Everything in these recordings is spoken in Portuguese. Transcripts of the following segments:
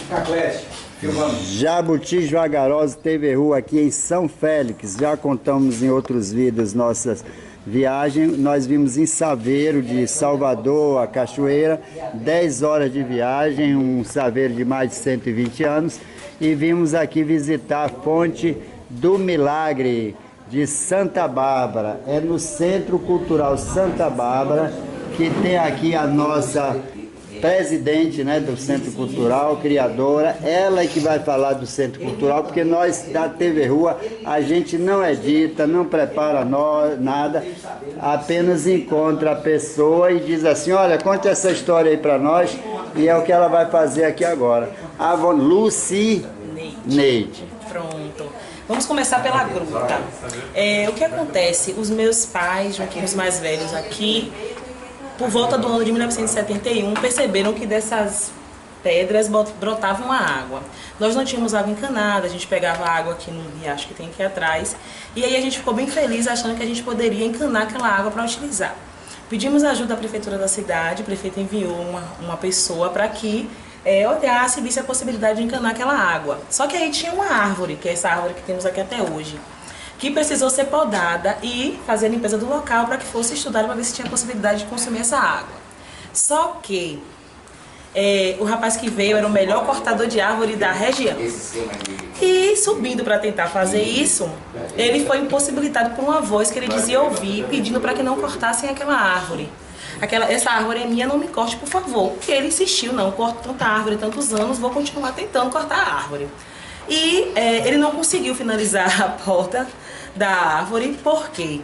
Caclete, filmando. Jabutis Vagarosos TV Rua aqui em São Félix. Já contamos em outros vídeos nossas viagens. Nós vimos em Saveiro, de Salvador a Cachoeira, 10 horas de viagem, um saveiro de mais de 120 anos. E vimos aqui visitar a Fonte do Milagre de Santa Bárbara. É no Centro Cultural Santa Bárbara, que tem aqui a nossa presidente, né, do Centro Cultural, criadora, ela é que vai falar do Centro Cultural, porque nós da TV Rua, a gente não edita, não prepara nada, apenas encontra a pessoa e diz assim, olha, conte essa história aí para nós, e é o que ela vai fazer aqui agora. A Luci Neide. Pronto. Vamos começar pela gruta. O que acontece? Os meus pais, junto com os mais velhos aqui, por volta do ano de 1971, perceberam que dessas pedras brotava uma água. Nós não tínhamos água encanada, a gente pegava água aqui no riacho que tem aqui atrás, e aí a gente ficou bem feliz achando que a gente poderia encanar aquela água para utilizar. Pedimos ajuda da prefeitura da cidade, o prefeito enviou uma pessoa para que olhasse e visse a possibilidade de encanar aquela água. Só que aí tinha uma árvore, que é essa árvore que temos aqui até hoje, que precisou ser podada e fazer a limpeza do local para que fosse estudado para ver se tinha possibilidade de consumir essa água. Só que o rapaz que veio era o melhor cortador de árvore da região. E subindo para tentar fazer isso, ele foi impossibilitado por uma voz que ele dizia ouvir, pedindo para que não cortassem aquela árvore. Essa árvore é minha, não me corte, por favor. E ele insistiu, não, corto tanta árvore, tantos anos, vou continuar tentando cortar a árvore. E ele não conseguiu finalizar a poda da árvore, porque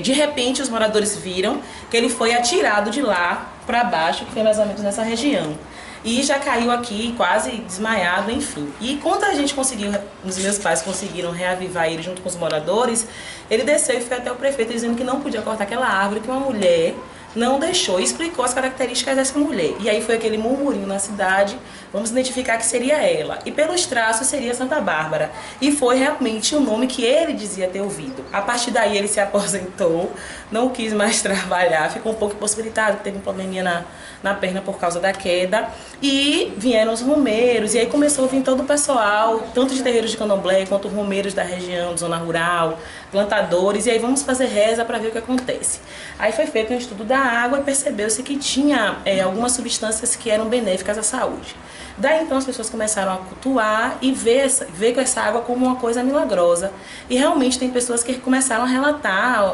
de repente os moradores viram que ele foi atirado de lá para baixo, que foi mais ou menos nessa região. E já caiu aqui, quase desmaiado, enfim. E quando a gente conseguiu, os meus pais conseguiram reavivar ele junto com os moradores, ele desceu e foi até o prefeito dizendo que não podia cortar aquela árvore, que uma mulher não deixou, e explicou as características dessa mulher. E aí foi aquele murmurinho na cidade, vamos identificar que seria ela. E pelos traços seria Santa Bárbara. E foi realmente o nome que ele dizia ter ouvido. A partir daí ele se aposentou, não quis mais trabalhar, ficou um pouco impossibilitado, teve um probleminha na perna por causa da queda. E vieram os romeiros, e aí começou a vir todo o pessoal, tanto de terreiros de candomblé, quanto romeiros da região, de zona rural, plantadores, e aí vamos fazer reza para ver o que acontece. Aí foi feito um estudo da água e percebeu-se que tinha algumas substâncias que eram benéficas à saúde. Daí então as pessoas começaram a cultuar e ver com essa água como uma coisa milagrosa. E realmente tem pessoas que começaram a relatar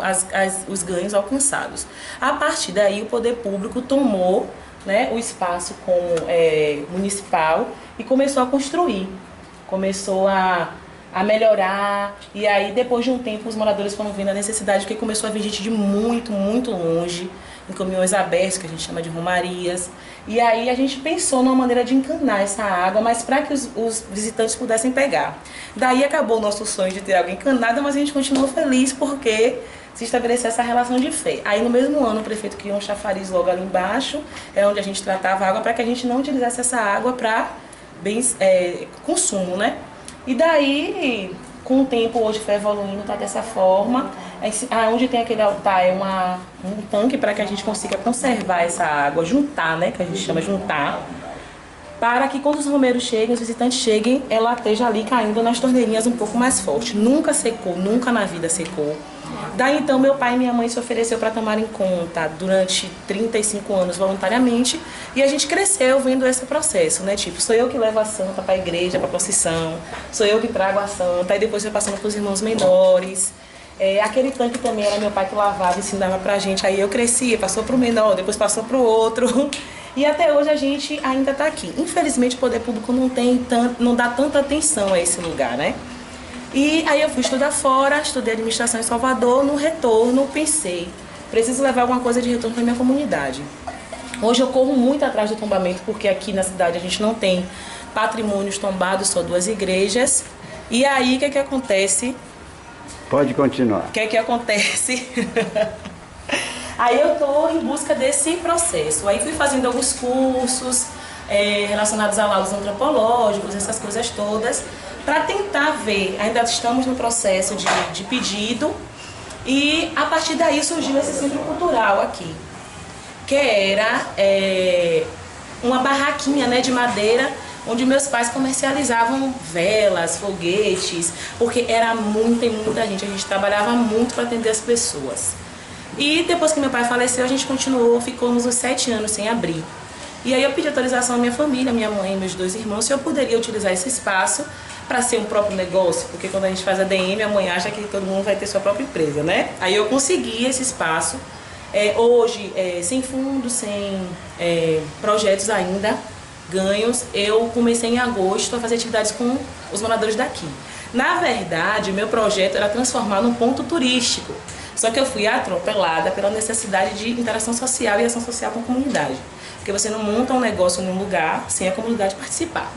os ganhos alcançados. A partir daí o poder público tomou, né, o espaço como municipal e começou a construir, começou a melhorar, e aí depois de um tempo os moradores foram vendo a necessidade, porque começou a vir gente de muito, muito longe, em caminhões abertos, que a gente chama de romarias, e aí a gente pensou numa maneira de encanar essa água, mas para que os visitantes pudessem pegar. Daí acabou o nosso sonho de ter água encanada, mas a gente continuou feliz porque se estabeleceu essa relação de fé. Aí no mesmo ano o prefeito criou um chafariz logo ali embaixo, onde a gente tratava a água, para que a gente não utilizasse essa água para consumo, né? E daí, com o tempo, hoje foi evoluindo, tá dessa forma. Onde tem aquele altar é um tanque para que a gente consiga conservar essa água, juntar, né? Que a gente chama juntar. Para que quando os romeiros cheguem, os visitantes cheguem, ela esteja ali caindo nas torneirinhas um pouco mais forte. Nunca secou, nunca na vida secou. Daí então meu pai e minha mãe se ofereceu para tomarem conta durante 35 anos voluntariamente, e a gente cresceu vendo esse processo, né? Tipo, sou eu que levo a santa para a igreja, para a procissão, sou eu que trago a santa, e depois foi passando para os irmãos menores. Aquele tanque também era meu pai que lavava e ensinava pra gente, aí eu crescia, passou pro menor, depois passou pro outro. E até hoje a gente ainda está aqui. Infelizmente o poder público não dá tanta atenção a esse lugar, né? E aí eu fui estudar fora, estudei administração em Salvador. No retorno pensei, preciso levar alguma coisa de retorno para minha comunidade. Hoje eu corro muito atrás do tombamento, porque aqui na cidade a gente não tem patrimônios tombados, só 2 igrejas. E aí o que acontece? Pode continuar. O que acontece? Aí eu estou em busca desse processo. Aí fui fazendo alguns cursos relacionados a laudos antropológicos, essas coisas todas, para tentar ver. Ainda estamos no processo de pedido, e a partir daí surgiu esse centro cultural aqui, que era uma barraquinha, né, de madeira, onde meus pais comercializavam velas, foguetes, porque era muita e muita gente, a gente trabalhava muito para atender as pessoas. E depois que meu pai faleceu, a gente continuou, ficamos uns 7 anos sem abrir. E aí eu pedi autorização à minha família, minha mãe e meus 2 irmãos, se eu poderia utilizar esse espaço para ser um próprio negócio, porque quando a gente faz ADM, a mãe acha que todo mundo vai ter sua própria empresa, né? Aí eu consegui esse espaço, hoje, sem fundos, sem projetos ainda, ganhos, eu comecei em agosto a fazer atividades com os moradores daqui. Na verdade, meu projeto era transformar num ponto turístico, só que eu fui atropelada pela necessidade de interação social e ação social com a comunidade, porque você não monta um negócio num lugar sem a comunidade participar.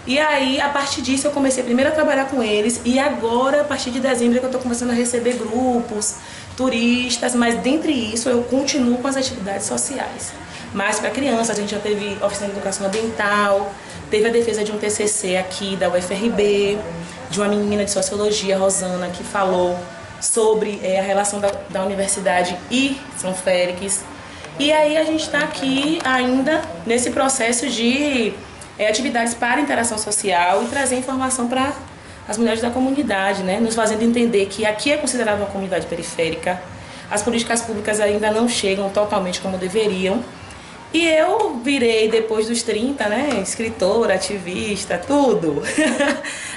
E aí, a partir disso, eu comecei primeiro a trabalhar com eles, e agora, a partir de dezembro, é que eu estou começando a receber grupos, turistas, mas dentre isso eu continuo com as atividades sociais. Mas para crianças, a gente já teve oficina de educação ambiental, teve a defesa de um TCC aqui da UFRB, de uma menina de sociologia, Rosana, que falou sobre a relação da universidade e São Félix. E aí a gente está aqui ainda nesse processo de atividades para interação social e trazer informação para as mulheres da comunidade, né? Nos fazendo entender que aqui é considerada uma comunidade periférica, as políticas públicas ainda não chegam totalmente como deveriam. E eu virei, depois dos 30, né, escritora, ativista, tudo.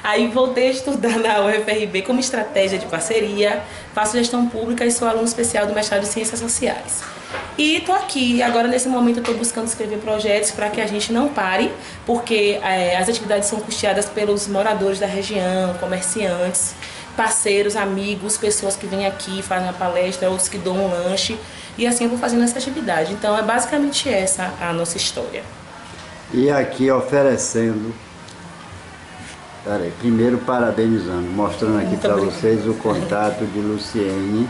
Aí voltei a estudar na UFRB como estratégia de parceria, faço gestão pública e sou aluna especial do mestrado em Ciências Sociais. E estou aqui, agora nesse momento eu estou buscando escrever projetos para que a gente não pare, porque as atividades são custeadas pelos moradores da região, comerciantes, parceiros, amigos, pessoas que vêm aqui, fazem a palestra, outros que dão um lanche. E assim eu vou fazendo essa atividade. Então é basicamente essa a nossa história. E aqui oferecendo, primeiro parabenizando, mostrando aqui para vocês o contato de Luciene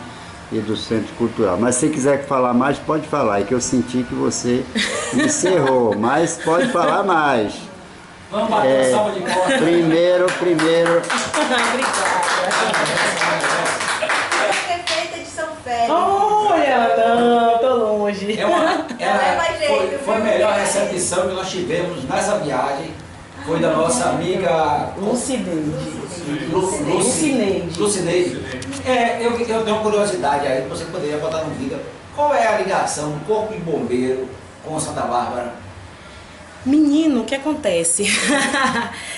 e do Centro Cultural. Mas se quiser falar mais, pode falar, é que eu senti que você encerrou, mas pode falar mais. Vamos bater uma salva de palmas. Primeiro. Obrigada. Prefeita de São Félix. Olha, não, tô longe. Foi a melhor recepção que nós tivemos nessa viagem. Foi da nossa amiga Lucineide. Eu tenho uma curiosidade aí, você poderia botar no vídeo. Qual é a ligação do Corpo de Bombeiro com Santa Bárbara? Menino, o que acontece?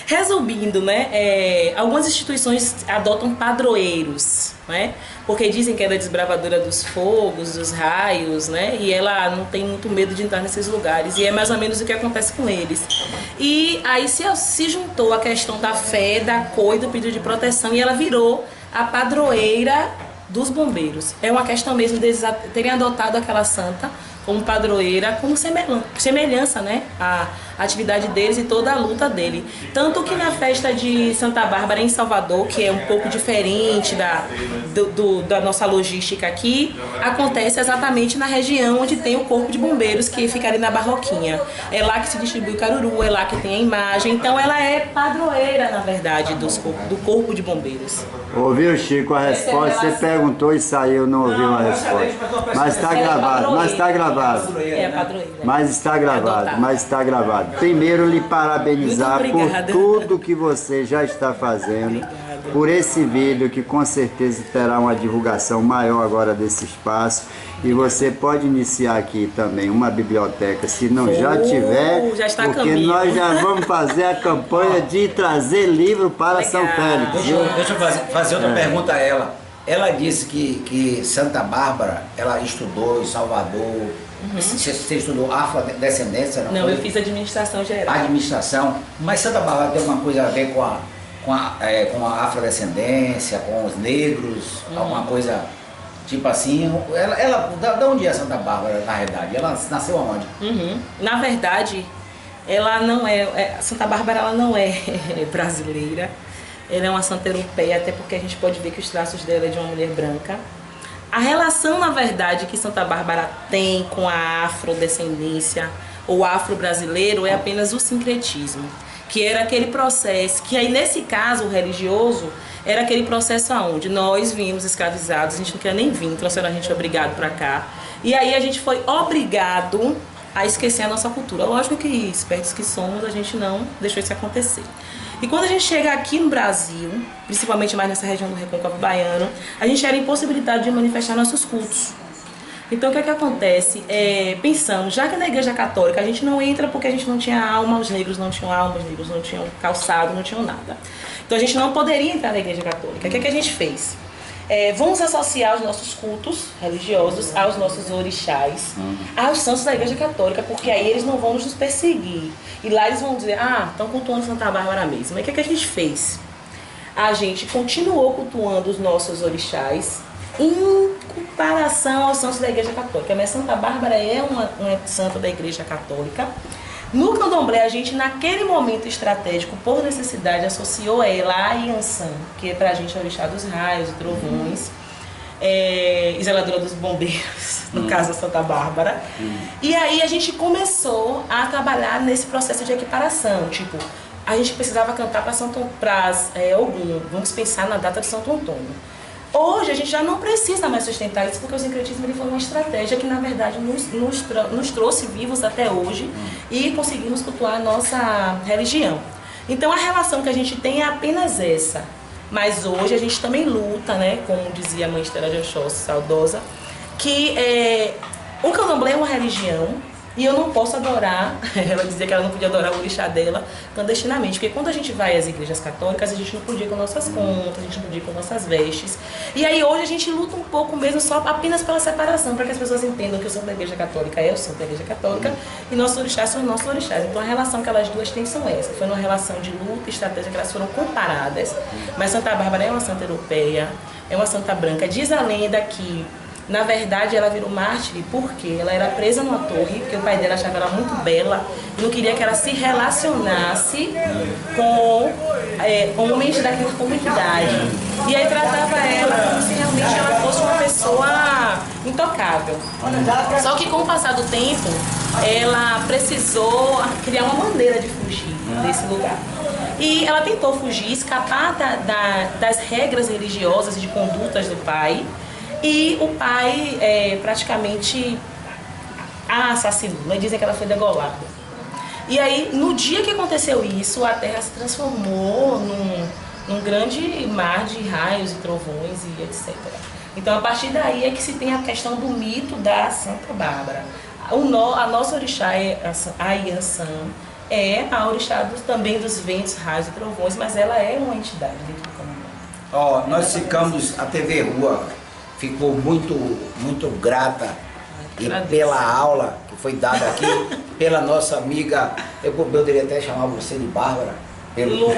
Resumindo, né? Algumas instituições adotam padroeiros, né? Porque dizem que ela é desbravadora dos fogos, dos raios, né? E ela não tem muito medo de entrar nesses lugares. E é mais ou menos o que acontece com eles. E aí se juntou a questão da fé, da cor e do pedido de proteção, e ela virou a padroeira dos bombeiros. É uma questão mesmo deles terem adotado aquela santa como padroeira, como semelhança, né, a atividade deles e toda a luta dele. Tanto que na festa de Santa Bárbara em Salvador, que é um pouco diferente da nossa logística aqui, acontece exatamente na região onde tem o Corpo de Bombeiros, que fica ali na Barroquinha. É lá que se distribui o caruru, é lá que tem a imagem. Então ela é padroeira, na verdade, do Corpo de Bombeiros. Ouviu, Chico, a resposta? Você perguntou e saiu, não ouviu a resposta. Mas está gravado, mas está gravado. É a padroeira. Mas está gravado, Primeiro, lhe parabenizar por tudo que você já está fazendo, por esse vídeo que com certeza terá uma divulgação maior agora desse espaço. E você pode iniciar aqui também uma biblioteca, se não já tiver, já está porque nós já vamos fazer a campanha de trazer livro para São Félix. Deixa eu fazer outra pergunta a ela. Ela disse que Santa Bárbara, ela estudou em Salvador. Você estudou afrodescendência? Não, eu fiz administração geral. Administração. Mas Santa Bárbara tem alguma coisa a ver com a afrodescendência, com os negros, alguma coisa tipo assim? Da onde é Santa Bárbara, na realidade? Ela nasceu aonde? Na verdade, ela não Santa Bárbara ela não é brasileira. Ela é uma santa europeia, até porque a gente pode ver que os traços dela é de uma mulher branca. A relação, na verdade, que Santa Bárbara tem com a afrodescendência ou afro-brasileiro é apenas o sincretismo, que era aquele processo, que aí nesse caso o religioso era aquele processo onde nós vimos escravizados, a gente não queria nem vir, trouxeram a gente obrigado para cá. E aí a gente foi obrigado a esquecer a nossa cultura. Lógico que, espertos que somos, a gente não deixou isso acontecer. E quando a gente chega aqui no Brasil, principalmente mais nessa região do Recôncavo Baiano, a gente era impossibilitado de manifestar nossos cultos. Então o que é que acontece? Pensamos, já que na Igreja Católica a gente não entra porque a gente não tinha alma, os negros não tinham alma, os negros não tinham calçado, não tinham nada. Então a gente não poderia entrar na Igreja Católica. O que é que a gente fez? Vamos associar os nossos cultos religiosos aos nossos orixás, aos santos da Igreja Católica, porque aí eles não vão nos perseguir. E lá eles vão dizer, estão cultuando Santa Bárbara mesmo. E o que é que a gente fez? A gente continuou cultuando os nossos orixás em comparação aos santos da Igreja Católica. Mas Santa Bárbara é uma santa da Igreja Católica. No candomblé, a gente, naquele momento estratégico, por necessidade, associou ela a Iansã, que é pra gente a orixá dos raios e trovões, e zeladora dos bombeiros, no caso da Santa Bárbara. E aí a gente começou a trabalhar nesse processo de equiparação, tipo, a gente precisava cantar para Ogum, vamos pensar na data de Santo Antônio. Hoje a gente já não precisa mais sustentar isso, porque o sincretismo ele foi uma estratégia que na verdade nos trouxe vivos até hoje e conseguimos cultuar a nossa religião. Então a relação que a gente tem é apenas essa. Mas hoje a gente também luta, né, como dizia a mãe Estela de Oxóssi, saudosa, que o candomblé é uma religião e eu não posso adorar, ela dizia que ela não podia adorar o orixá dela clandestinamente, porque quando a gente vai às igrejas católicas, a gente não podia ir com nossas contas, a gente não podia ir com nossas vestes. E aí hoje a gente luta um pouco mesmo só apenas pela separação, para que as pessoas entendam que o santo da Igreja Católica é o santo da Igreja Católica e nossos orixás são nossos orixás. Então a relação que elas duas têm são essa. Foi uma relação de luta e estratégia que elas foram comparadas, mas Santa Bárbara é uma santa europeia, é uma santa branca. Diz a lenda que na verdade, ela virou mártir porque ela era presa numa torre, porque o pai dela achava ela muito bela e não queria que ela se relacionasse com homens daquela comunidade. E aí tratava ela como se realmente ela fosse uma pessoa intocável. Só que com o passar do tempo, ela precisou criar uma maneira de fugir desse lugar. E ela tentou fugir, escapar das regras religiosas e de condutas do pai. E o pai praticamente a assassinou, né? Dizem que ela foi degolada. E aí, no dia que aconteceu isso, a terra se transformou num grande mar de raios e trovões e etc. Então, a partir daí é que se tem a questão do mito da Santa Bárbara. A nossa orixá, a Iansã, é a orixá também dos ventos, raios e trovões, mas ela é uma entidade dentro do candomblé. Nós ficamos, a TV Rua ficou muito grata pela aula que foi dada aqui pela nossa amiga, eu poderia até chamar você de Bárbara, pelo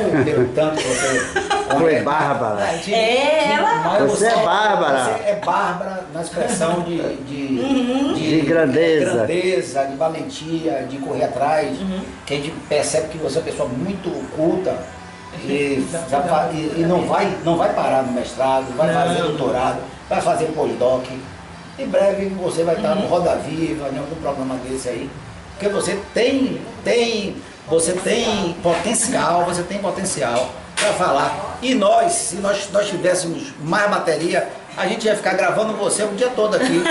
tanto que você... Foi Bárbara. Você é Bárbara. Você é Bárbara na expressão de grandeza, de valentia, de correr atrás, que a gente percebe que você é uma pessoa muito culta e não vai parar no mestrado, vai fazer doutorado, vai fazer pós-doc. Em breve você vai estar no Roda Viva, em algum programa desse aí, porque você tem potencial para falar. E nós, se nós tivéssemos mais bateria, a gente ia ficar gravando você o dia todo aqui.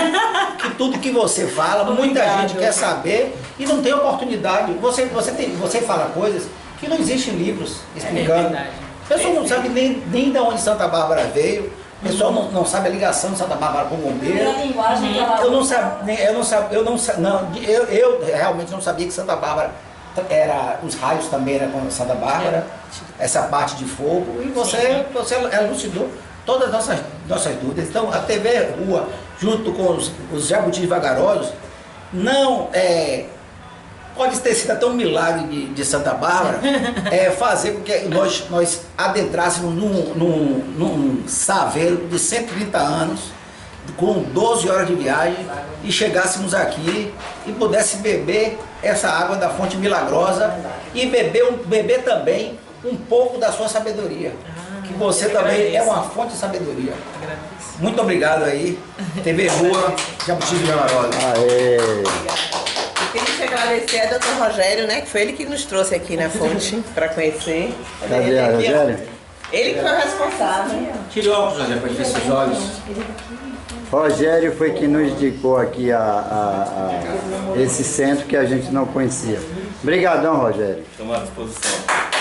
Que tudo que você fala, muita gente quer saber e não tem oportunidade. Você fala coisas que não existem livros explicando. O pessoal não sabe nem de onde Santa Bárbara veio. O pessoal não sabe a ligação de Santa Bárbara com o bombeiro. Eu realmente não sabia que Santa Bárbara os raios também era com Santa Bárbara, essa parte de fogo, e você elucidou todas as nossas dúvidas. Então a TV Rua, junto com os jabutis vagarosos, não pode ter sido até um milagre de Santa Bárbara fazer com que nós adentrássemos num saveiro de 130 anos, com 12 horas de viagem, e chegássemos aqui e pudesse beber essa água da fonte milagrosa e beber também um pouco da sua sabedoria, que você também é uma fonte de sabedoria. Muito obrigado aí, TV Rua, Jabutis Vagarosos. Queria te agradecer ao Dr. Rogério, né, que foi ele que nos trouxe aqui na fonte para conhecer. Cadê a Rogério? Ele que foi o responsável. Tire o óculos, José, para ver seus olhos. Rogério foi que nos indicou aqui esse centro que a gente não conhecia. Obrigadão, Rogério. Estou à disposição.